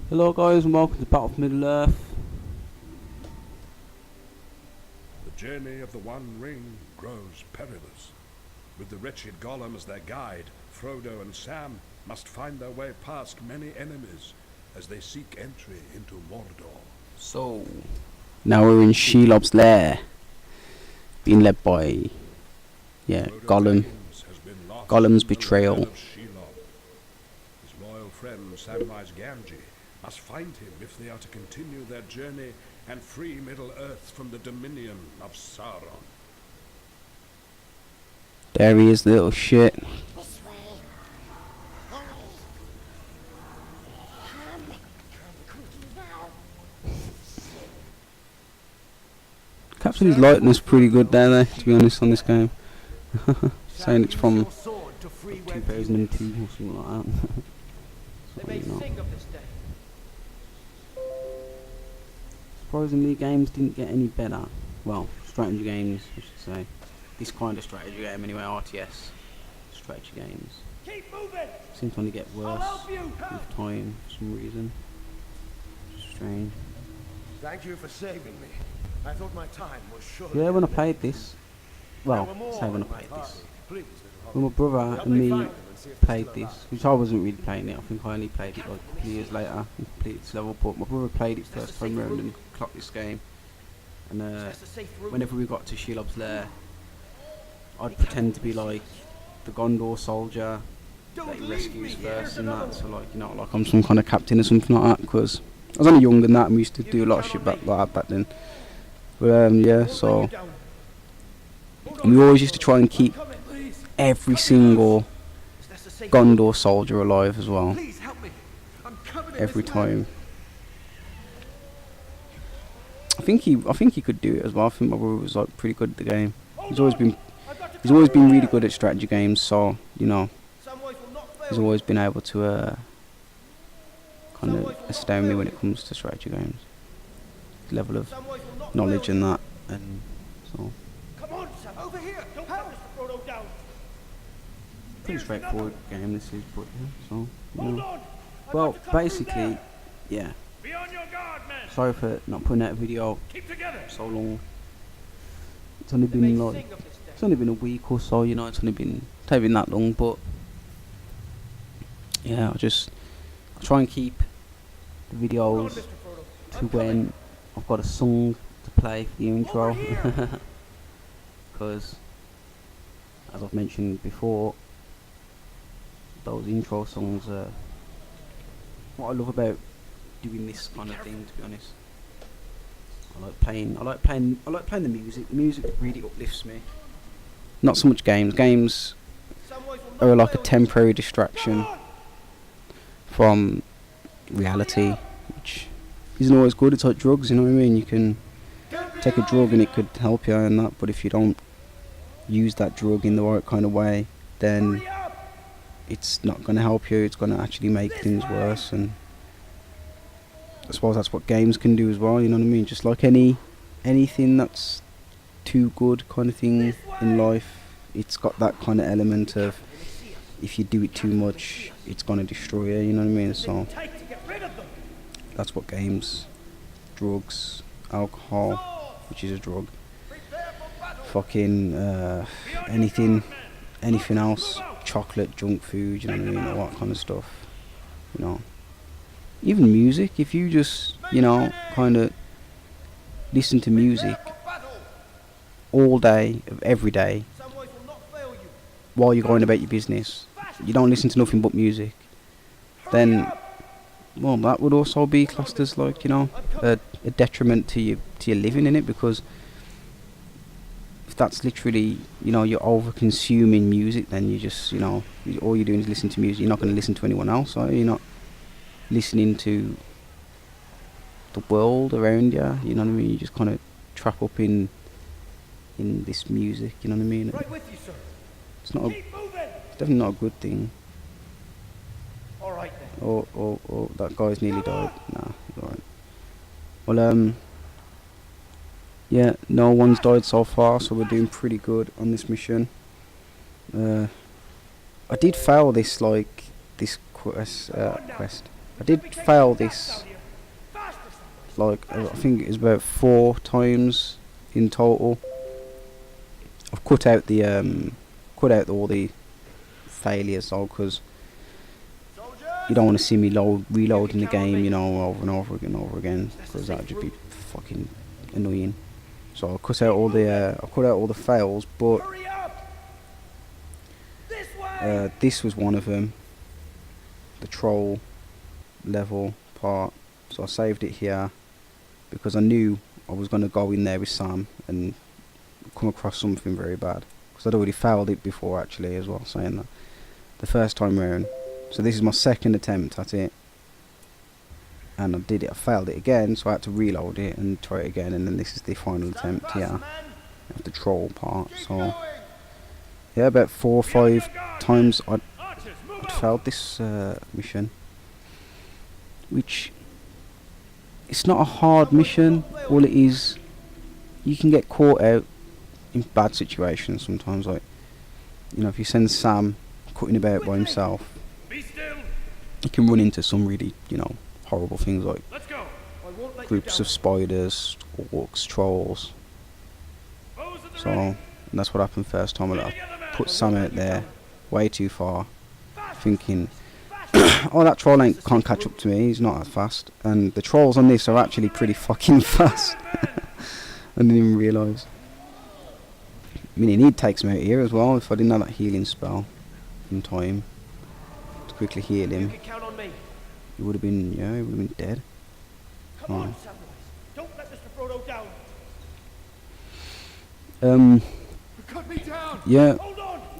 Hello guys and welcome to Battle for Middle Earth. The journey of the One Ring grows perilous. With the wretched Gollum as their guide, Frodo and Sam must find their way past many enemies as they seek entry into Mordor. So, now we're in Shelobs lair, being led by, Gollum. Gollum's betrayal. His loyal friend Samwise Gamgee must find him if they are to continue their journey and free Middle-earth from the dominion of Sauron. There he is, little shit. Captain's likeness pretty good there, to be honest, on this game. Saying it's from 2002 or something like that. Surprisingly, games didn't get any better. Well, strategy games, I should say. This kind of strategy game, anyway, RTS strategy games. Keep moving. Seem to only get worse with time for some reason. Strange. Thank you for saving me. I thought my time was short. Yeah, when I played this, well, say when I played this, when my brother and me played this, which I wasn't really playing it, I think I only played it like a couple of years later and completed this level, but my brother played it first time round and clocked this game, and whenever we got to Shelobs lair, I'd pretend to be like the Gondor soldier that he rescues first and that, so like, you know, like I'm some kind of captain or something like that, because I was only young than that and we used to do a lot of shit like that back then. But yeah, so we always used to try and keep every single Gondor soldier alive as well. Every time. I think he could do it as well. I think my brother was like pretty good at the game. He's always been really good at strategy games, so you know, he's always been able to kind of astound me when it comes to strategy games. Level of knowledge and that, and so. Come on, Sam, over here. Don't let Mr. Frodo down. Pretty straightforward game this is, but yeah, so you know. Well, basically, yeah. Be on your guard, man. Sorry for not putting out a video Keep together. so long. It's only been like, it's only been a week or so, you know. It's not been that long, but yeah, I try and keep the videos to when I've got a song to play for the intro, because as I've mentioned before, those intro songs are what I love about doing this kind of thing, to be honest. I like playing the music. The music really uplifts me. Not so much games. Games are like a temporary distraction from reality, which isn't always good. It's like drugs, you know what I mean? You can take a drug and it could help you and that, but if you don't use that drug in the right kind of way, then it's not going to help you. It's going to actually make things worse, and I suppose that's what games can do as well, you know what I mean? Just like anything that's too good kind of thing in life, it's got that kind of element of if you do it too much, it's going to destroy you, you know what I mean? So that's what games, drugs, alcohol, which is a drug, fucking anything else, chocolate, junk food, you know what I mean, all that kind of stuff, you know. Even music, if you just, you know, kind of listen to music all day, every day, while you're going about your business, you don't listen to nothing but music, then well, that would also be classed as like, you know, a detriment to your living in it, because if that's literally, you know, you're over consuming music, then you just, you know, all you're doing is listen to music. You're not going to listen to anyone else, are you? You're not listening to the world around you. You know what I mean? You just kind of trap up in this music. You know what I mean? Right with you, sir. It's not. Keep moving. It's definitely not a good thing. All right then. Oh, that guy's nearly died. Nah, he's alright. Well, yeah, no one's died so far, so we're doing pretty good on this mission. I did fail this, like, this quest. I did fail this, like, I think it was about 4 times in total. I've cut out all the failures, though, because you don't want to see me reloading the game, you know, over and over again, because that would just be fucking annoying. So I cut out all the fails, but this was one of them, the troll level part. So I saved it here because I knew I was going to go in there with Sam and come across something very bad, because I'd already failed it before, actually, as well, saying that the first time round. So this is my second attempt at it, and I failed it again, so I had to reload it and try it again, and then this is the final attempt here of the troll part. So yeah, about 4 or 5 times I'd failed this mission, which, it's not a hard mission. All it is, you can get caught out in bad situations sometimes, like, you know, if you send Sam cutting about by himself, you can run into some really, you know, horrible things, like groups of spiders, orcs, trolls. So, and that's what happened first time. I put Sam out there way too far, thinking, oh, that troll can't catch up to me, he's not that fast. And the trolls on this are actually pretty fucking fast. I didn't even realise. I mean, he'd take some out here as well if I didn't have that healing spell in time to quickly heal him. He would have been, yeah, he would have been dead. Come on, Samwise. Don't let Mr. Frodo down. Cut me down. Yeah,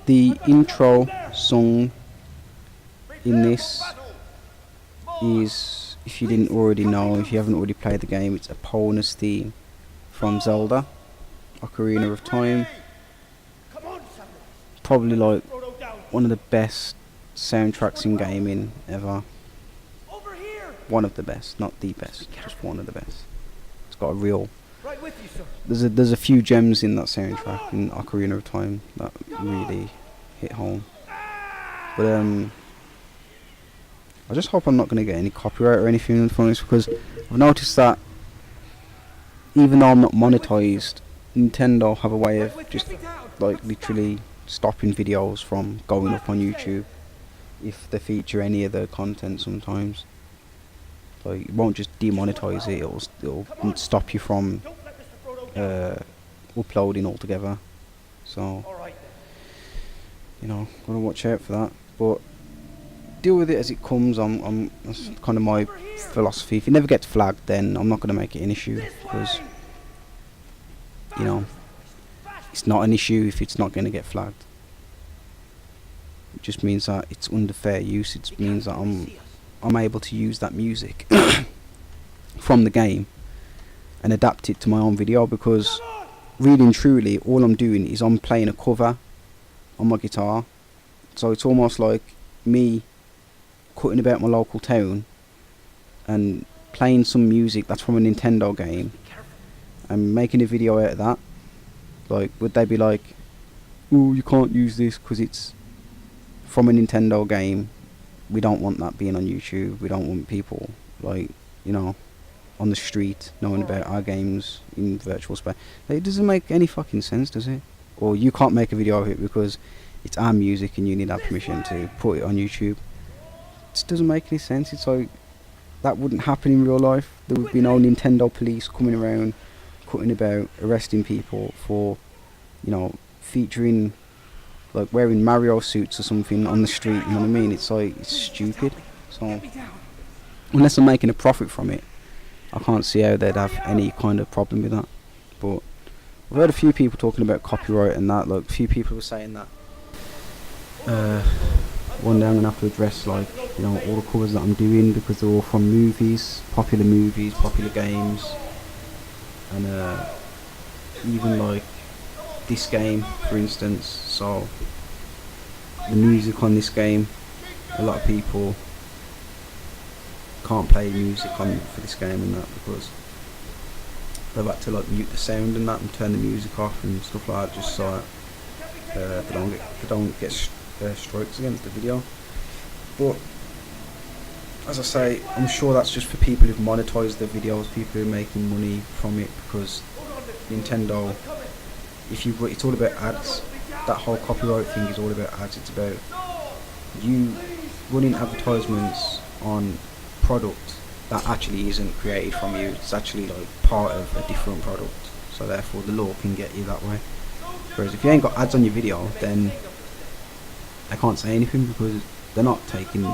the intro song in this is, if you didn't already know, if you haven't already played the game, it's Eponas theme from Zelda Ocarina of Time. Probably like one of the best soundtracks in gaming ever. One of the best, not the best, just one of the best. It's got a real, there's a few gems in that soundtrack in Ocarina of Time that really hit home. But I just hope I'm not going to get any copyright or anything from this, because I've noticed that even though I'm not monetized, Nintendo have a way of just, like, literally stopping videos from going up on YouTube if they feature any of the content sometimes. Like, it won't just demonetize it, it'll stop you from uploading altogether. So, you know, gotta watch out for that. But deal with it as it comes. That's kind of my philosophy. If it never gets flagged, then I'm not gonna make it an issue, because, you know, it's not an issue if it's not gonna get flagged. It just means that it's under fair use. It means that I'm able to use that music from the game and adapt it to my own video, because really and truly all I'm doing is I'm playing a cover on my guitar. So it's almost like me cutting about my local town and playing some music that's from a Nintendo game and making a video out of that. Like, would they be like, oh, you can't use this because it's from a Nintendo game, we don't want that being on YouTube, we don't want people, like, you know, on the street knowing about our games in virtual space. It doesn't make any fucking sense, does it? Or you can't make a video of it because it's our music and you need our permission to put it on YouTube. It just doesn't make any sense. It's like, that wouldn't happen in real life. There would be no Nintendo police coming around cutting about, arresting people for, you know, featuring, like, wearing Mario suits or something on the street, you know what I mean? It's like, it's stupid. So, unless I'm making a profit from it, I can't see how they'd have any kind of problem with that. But I've heard a few people talking about copyright and that. Like, a few people were saying that one day I'm gonna have to address, like, you know, all the covers that I'm doing, because they're all from movies, popular games, and even like this game, for instance. So the music on this game, a lot of people can't play music on for this game and that, because they've had to like mute the sound and that and turn the music off and stuff like that, just so they don't get strikes against the video. But as I say, I'm sure that's just for people who've monetized their videos, people who are making money from it, because Nintendo, it's all about ads. That whole copyright thing is all about ads. It's about you running advertisements on product that actually isn't created from you. It's actually like part of a different product, so therefore the law can get you that way. Whereas if you ain't got ads on your video, then I can't say anything, because they're not going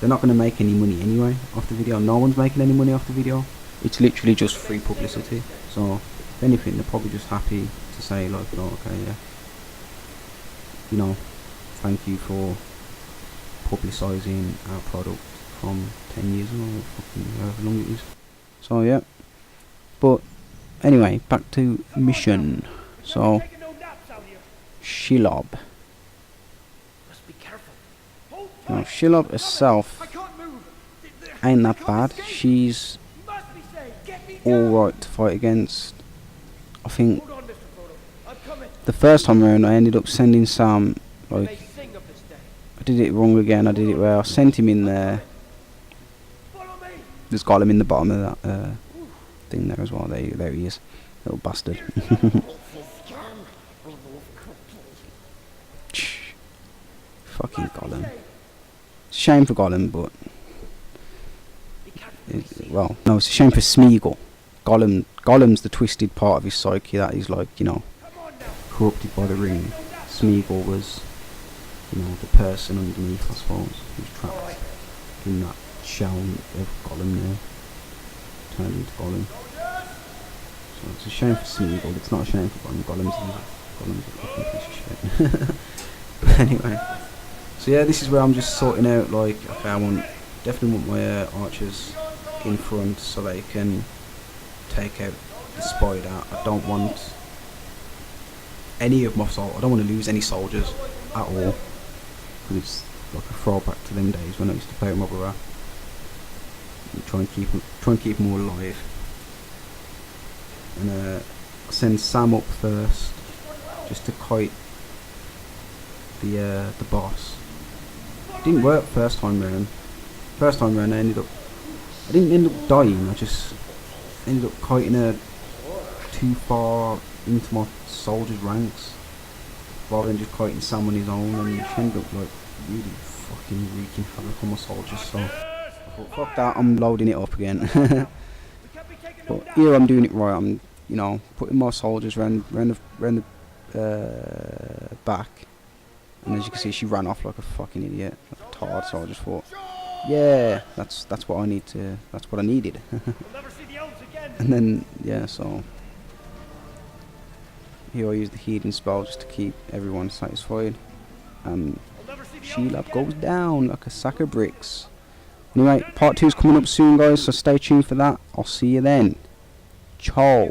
to make any money anyway off the video. No one's making any money off the video. It's literally just free publicity. So if anything, they're probably just happy to say, like, oh, okay, yeah, you know, thank you for publicising our product from 10 years ago, or fucking however long it is. So yeah, but anyway, back to mission. So Shelob. Now Shelob herself ain't that bad. She's alright to fight against. I think the first time around I ended up sending Sam, like, I did it wrong again. I did it where I sent him in there. Just got him in the bottom of that thing there as well. There he is, little bastard. Fucking Gollum. It's a shame for Gollum, but well, no, it's a shame for Smeagol. Gollum's the twisted part of his psyche that is, like, you know, corrupted by the ring. Smeagol was, you know, the person underneath, I suppose, who's trapped in that shell of Gollum now, turned into Gollum. So it's a shame for Smeagol. It's not a shame for Gollum. Gollum's a fucking piece of shit. But anyway, so yeah, this is where I'm just sorting out, like, okay, I definitely want my archers in front so they can take out the spider. I don't want any of my I don't want to lose any soldiers at all, because it's like a throwback to them days when I used to play with my brother. Try and keep them all alive. And I send Sam up first, just to kite the boss. Didn't work first time round. First time round I didn't end up dying, I just ended up kiting her too far into my soldiers' ranks, rather than just kiting Sam on his own, and she ended up like really fucking wreaking havoc on my soldiers. So I thought, fuck that, I'm loading it up again. But here I'm doing it right. I'm, you know, putting my soldiers round the back. And as you can see, she ran off like a fucking idiot, like a tard. So I just thought, yeah, that's what I need to. That's what I needed. And then yeah, so here I use the healing spell just to keep everyone satisfied. And Shelob goes down like a sack of bricks. Anyway, part 2 is coming up soon, guys. So stay tuned for that. I'll see you then. Ciao.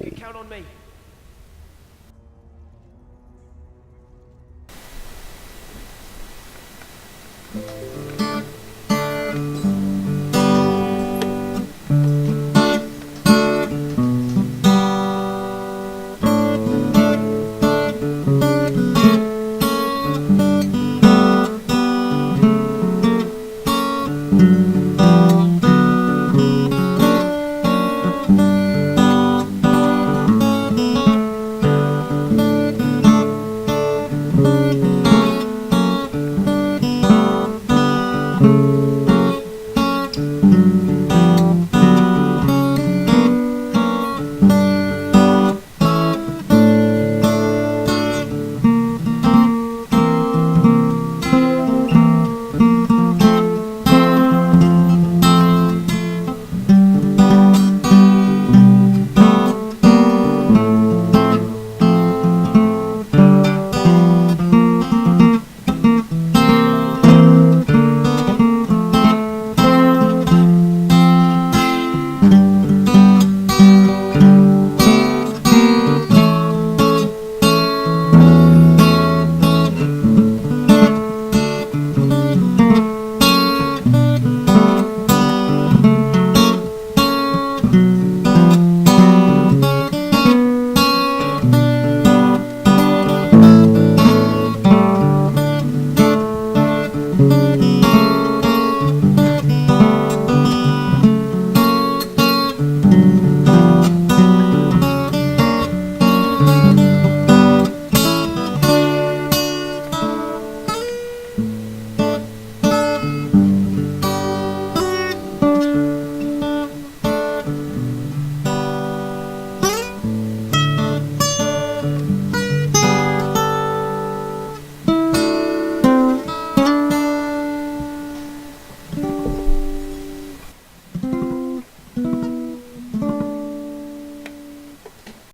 Bye.